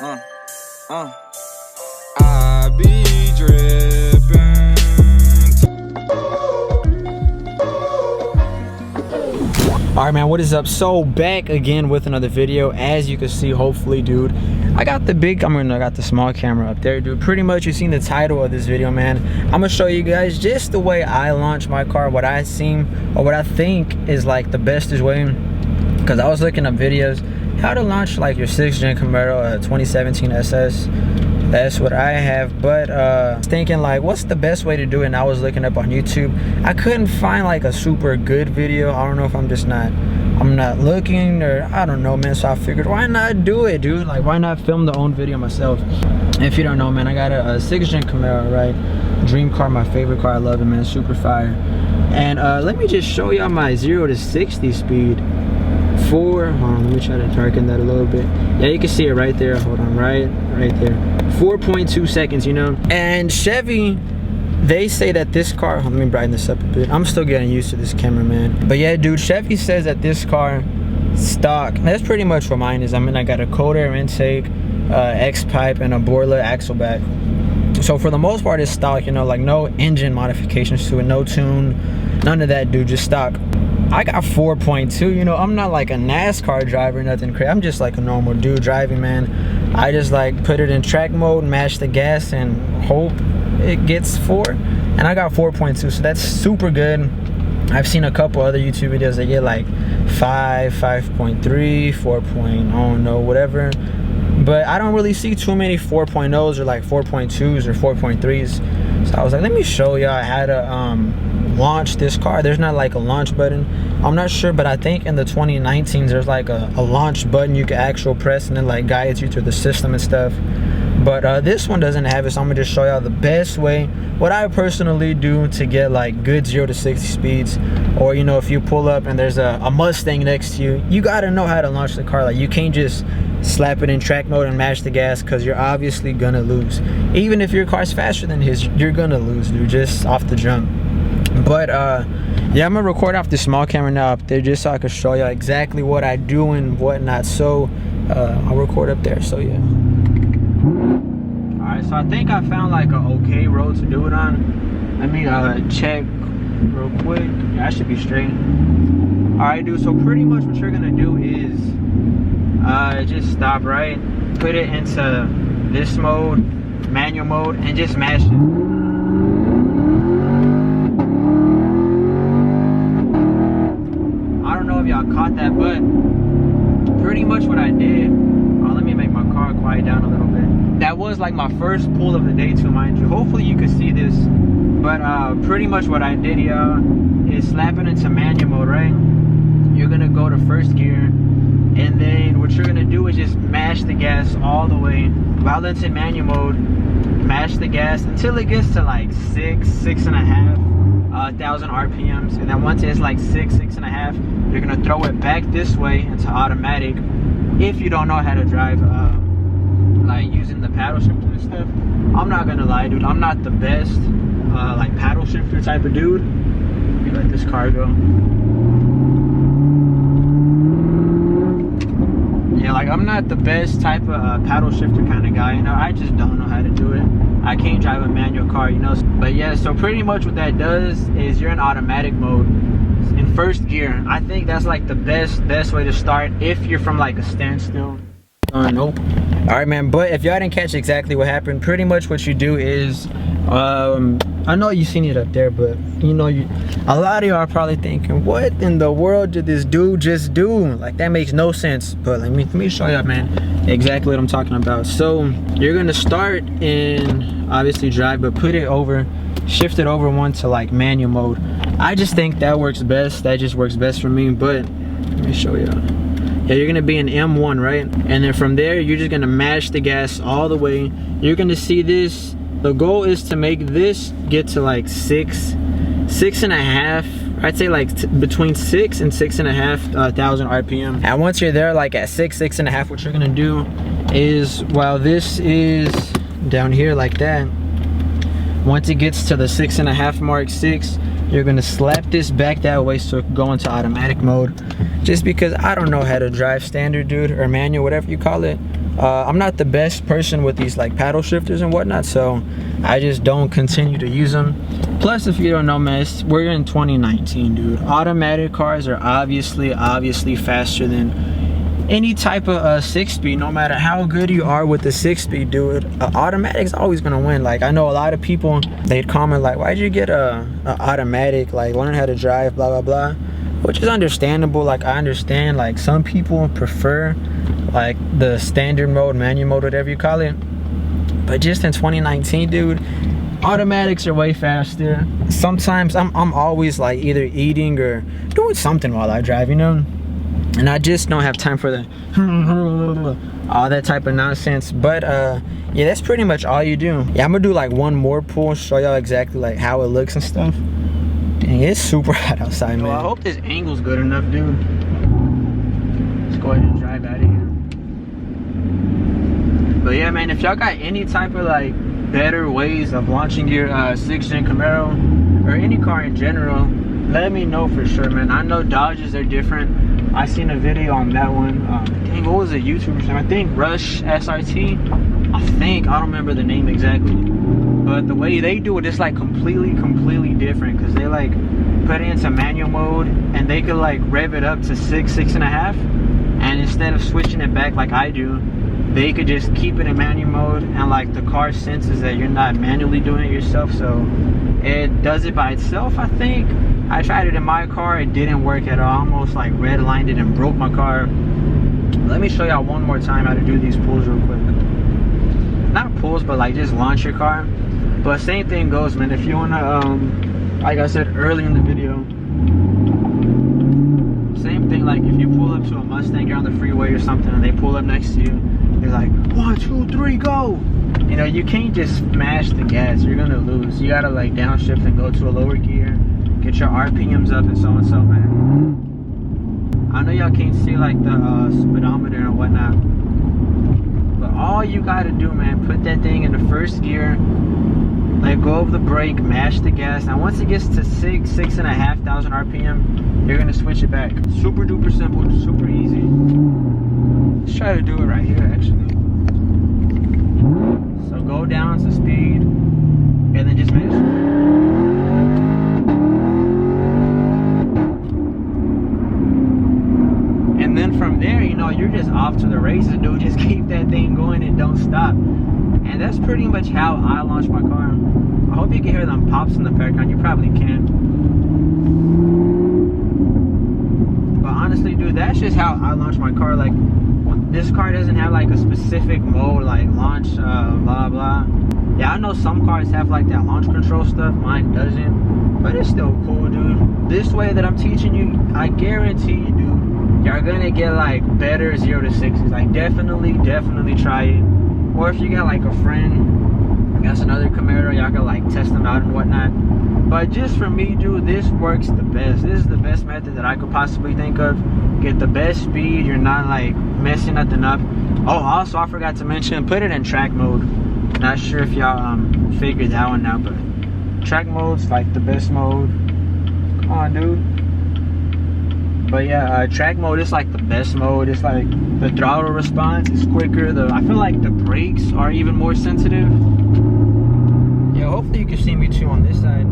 I be dripping. All right, man, what is up? So back again with another video. As you can see, hopefully, dude, I got the I got the small camera up there, dude. Pretty much you've seen the title of this video, man. I'm gonna show you guys just the way I launch my car, what I seem or what I think is like the bestest way, because I was looking up videos how to launch like your 6th gen Camaro 2017 SS. That's what I have, but thinking like what's the best way to do it, and I was looking up on YouTube. I couldn't find like a super good video. I don't know if I'm not looking, or I don't know, man. So I figured, why not do it, dude? Like, why not film the own video myself? If you don't know, man, I got a 6th gen Camaro, right? Dream car, my favorite car. I love it, man. Super fire. And let me just show y'all my 0 to 60 speed. Hold on, let me try to darken that a little bit. Yeah, you can see it right there. Hold on, right there. 4.2 seconds, you know. And Chevy, they say that this car, let me brighten this up a bit. I'm still getting used to this camera, man. But yeah, dude, Chevy says that this car stock, that's pretty much what mine is. I mean, I got a cold air intake, X pipe, and a Borla axle back. So for the most part, it's stock, you know, like no engine modifications to it, no tune, none of that, dude, just stock. I got 4.2, you know. I'm not like a NASCAR driver, nothing crazy. I'm just like a normal dude driving, man. I just like put it in track mode, mash the gas, and hope it gets 4. And I got 4.2, so that's super good. I've seen a couple other YouTube videos that get like 5, 5.3, 4. I don't know, whatever. But I don't really see too many 4.0s or like 4.2s or 4.3s. So I was like, let me show y'all how to launch this car. There's not like a launch button. I'm not sure, but I think in the 2019s there's like a launch button you can actually press, and then like guides you through the system and stuff. But this one doesn't have it, so I'm gonna just show y'all the best way, what I personally do to get like good 0 to 60 speeds. Or, you know, if you pull up and there's a Mustang next to you, you gotta know how to launch the car. Like, you can't just slap it in track mode and mash the gas, because you're obviously gonna lose. Even if your car's faster than his, you're gonna lose, dude, just off the jump. But yeah, I'm gonna record off the small camera now up there, just so I can show you exactly what I do and whatnot. So I'll record up there. So yeah. All right, so I think I found like a okay road to do it on. Let me check real quick. Yeah, I should be straight. All right, dude, so pretty much what you're gonna do is just stop, right, put it into this mode, manual mode, and just mash it. Y'all caught that, but pretty much what I did, let me make my car quiet down a little bit. That was like my first pull of the day too, mind you. Hopefully you can see this, but pretty much what I did, y'all, is slap it into manual mode, right? You're gonna go to first gear, and then what you're gonna do is just mash the gas all the way while it's in manual mode. Mash the gas until it gets to like 6.5 thousand RPMs, and then once it's like 6.5, you're gonna throw it back this way into automatic. If you don't know how to drive like using the paddle shifter and stuff, I'm not gonna lie, dude, I'm not the best like paddle shifter type of dude. Let me let this car go. Yeah, like I'm not the best type of paddle shifter kind of guy, you know. I just don't know how to do it. I can't drive a manual car, you know. But yeah, so pretty much what that does is you're in automatic mode in first gear. I think that's like the best way to start if you're from like a standstill. Nope. All right, man, but if y'all didn't catch exactly what happened, pretty much what you do is I know you seen it up there, but you know, a lot of y'all are probably thinking, what in the world did this dude just do? Like, that makes no sense. But let me show y'all, man, exactly what I'm talking about. So you're gonna start in obviously drive, but put it over, shift it over one to like manual mode. I just think that works best. That just works best for me. But let me show y'all. Yeah, you're gonna be in M1, right? And then from there, you're just gonna mash the gas all the way. You're gonna see this. The goal is to make this get to like 6.5. I'd say like between 6 and 6.5 thousand RPM. And once you're there, like at 6.5, what you're gonna do is, while this is down here like that, once it gets to the 6.5 mark, 6, you're gonna slap this back that way so it can go into automatic mode. Just because I don't know how to drive standard, dude, or manual, whatever you call it. I'm not the best person with these like paddle shifters and whatnot, so I just don't continue to use them. Plus, if you don't know, man, we're in 2019, dude. Automatic cars are obviously faster than any type of 6-speed. No matter how good you are with the 6-speed, dude, automatic's always gonna win. Like, I know a lot of people, they'd comment like, why'd you get a automatic, like learn how to drive, blah blah blah, which is understandable. Like, I understand, like some people prefer like the standard mode, manual mode, whatever you call it, but just in 2019, dude, automatics are way faster. Sometimes I'm always like either eating or doing something while I drive, you know, and I just don't have time for the all that type of nonsense. But yeah, that's pretty much all you do. Yeah, I'm gonna do like one more pull, show y'all exactly like how it looks and stuff. Dang, it's super hot outside, man. Well, I hope this angle's good enough, dude. Let's go ahead and drive out of here. But yeah, man, if y'all got any type of like better ways of launching your 6th gen Camaro or any car in general, let me know for sure, man. I know Dodges are different. I seen a video on that one. Dang, what was the YouTuber's name? I think Rush SRT. I don't remember the name exactly. But the way they do it is like completely different, because they like put it into manual mode and they could like rev it up to 6.5, and instead of switching it back like I do, they could just keep it in manual mode, and like the car senses that you're not manually doing it yourself, so it does it by itself. I think I tried it in my car, it didn't work at all. I almost like redlined it and broke my car. Let me show y'all one more time how to do these pulls real quick. Not pulls, but like just launch your car. But same thing goes, man. If you wanna like I said earlier in the video, same thing, like if you pull up to a Mustang, you're on the freeway or something, and they pull up next to you, you're like 1, 2, 3, go. You know, you can't just smash the gas, you're gonna lose. You gotta like downshift and go to a lower gear, get your RPMs up and so, man. I know y'all can't see like the speedometer and whatnot, but all you gotta do, man, put that thing in the first gear, let go of the brake, mash the gas. Now once it gets to 6,500 RPM, you're gonna switch it back. Super duper simple, super easy. Let's try to do it right here, actually. So go down to speed, and then just mash. And then from there, you know, you're just off to the races, dude. Just keep that thing going and don't stop. And that's pretty much how I launch my car. I hope you can hear them pops in the background. You probably can. But honestly, dude, that's just how I launch my car. Like, this car doesn't have like a specific mode, like launch, blah blah. Yeah, I know some cars have like that launch control stuff. Mine doesn't, but it's still cool, dude. This way that I'm teaching you, I guarantee you, dude, you're gonna get like better 0 to 6s. Like, definitely try it. Or if you got like a friend that's another Camaro, y'all can like test them out and whatnot. But just for me, dude, this works the best. This is the best method that I could possibly think of. Get the best speed, you're not like messing nothing up. Oh, also I forgot to mention, put it in track mode. Not sure if y'all figured that one out, but track mode's like the best mode. Come on, dude. But yeah, track mode is like the best mode. It's like the throttle response is quicker. I feel like the brakes are even more sensitive. Yeah, hopefully you can see me too on this side.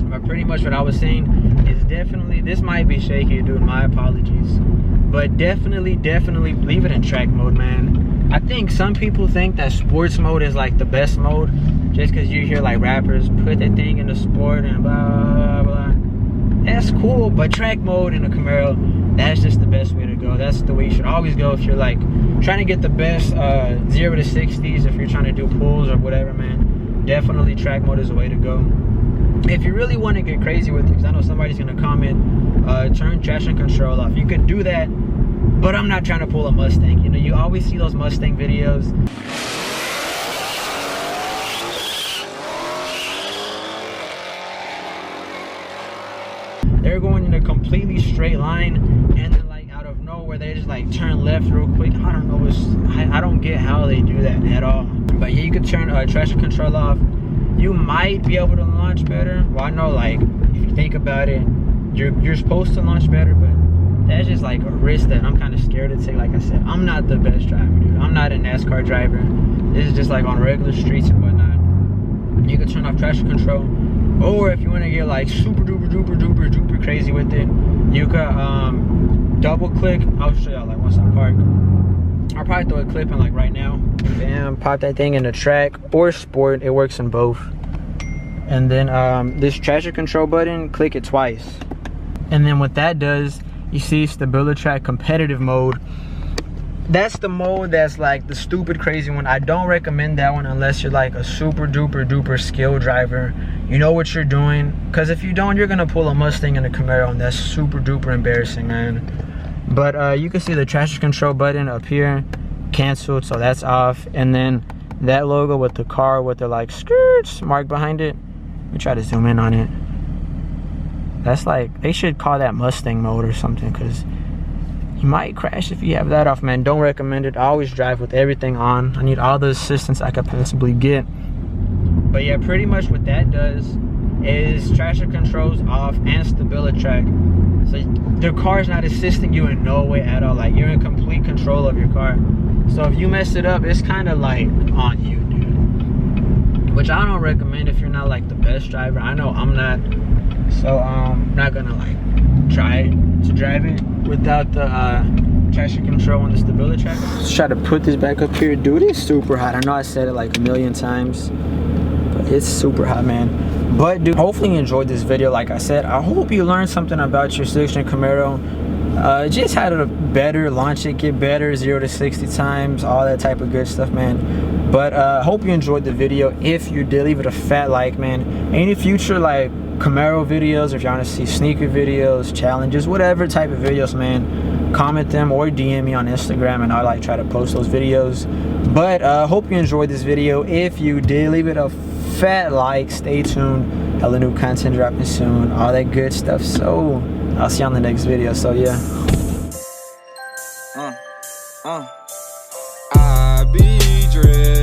But pretty much what I was saying is definitely, this might be shaky, dude, my apologies. But definitely leave it in track mode, man. I think some people think that sports mode is like the best mode, just because you hear like rappers put that thing in the sport and blah, blah, blah. That's cool, but track mode in a Camaro, that's just the best way to go. That's the way you should always go if you're like trying to get the best 0 to 60s, if you're trying to do pulls or whatever, man. Definitely track mode is the way to go. If you really want to get crazy with it, because I know somebody's going to comment, turn traction control off. You could do that, but I'm not trying to pull a Mustang. You know, you always see those Mustang videos. They're going in a completely straight line, and then like out of nowhere they just like turn left real quick. I don't know, I don't get how they do that at all. But yeah, you could turn traction control off. You might be able to launch better. Well, I know, like, if you think about it, you're supposed to launch better, but that's just like a risk that I'm kind of scared to take. Like I said, I'm not the best driver, dude. I'm not a NASCAR driver. This is just like on regular streets and whatnot. You can turn off traction control, or if you want to get like super duper crazy with it, you can double click. I'll show y'all like once I park. I'll probably throw a clip in like right now. Bam, pop that thing in the track or sport. It works in both. And then this traction control button, click it twice. And then what that does, you see StabiliTrak competitive mode. That's the mode that's like the stupid crazy one. I don't recommend that one unless you're like a super duper skilled driver. You know what you're doing. Because if you don't, you're gonna pull a Mustang in a Camaro, and that's super duper embarrassing, man. But you can see the traction control button up here, canceled, so that's off. And then that logo with the car with the like skirts mark behind it. Let me try to zoom in on it. That's like, they should call that Mustang mode or something, because you might crash if you have that off, man. Don't recommend it. I always drive with everything on. I need all the assistance I could possibly get. But yeah, pretty much what that does is traction controls off and StabiliTrak. So the car's not assisting you in no way at all. Like, you're in complete control of your car. So if you mess it up, it's kind of like on you, dude. Which I don't recommend if you're not like the best driver. I know I'm not. So I'm not gonna like try to drive it without the traction control and the StabiliTrak. Let's try to put this back up here. Dude, it's super hot. I know I said it like a million times, but it's super hot, man. But dude, hopefully you enjoyed this video. Like I said, I hope you learned something about your 6-gen Camaro. Just how to better launch it, get better 0 to 60 times, all that type of good stuff, man. But hope you enjoyed the video. If you did, leave it a fat like, man. Any future like Camaro videos, if you want to see sneaker videos, challenges, whatever type of videos, man, comment them or DM me on Instagram, and I'll like try to post those videos. But hope you enjoyed this video. If you did, leave it a fat like. Stay tuned, hella new content dropping soon, all that good stuff. So I'll see you on the next video. So yeah, I be driven.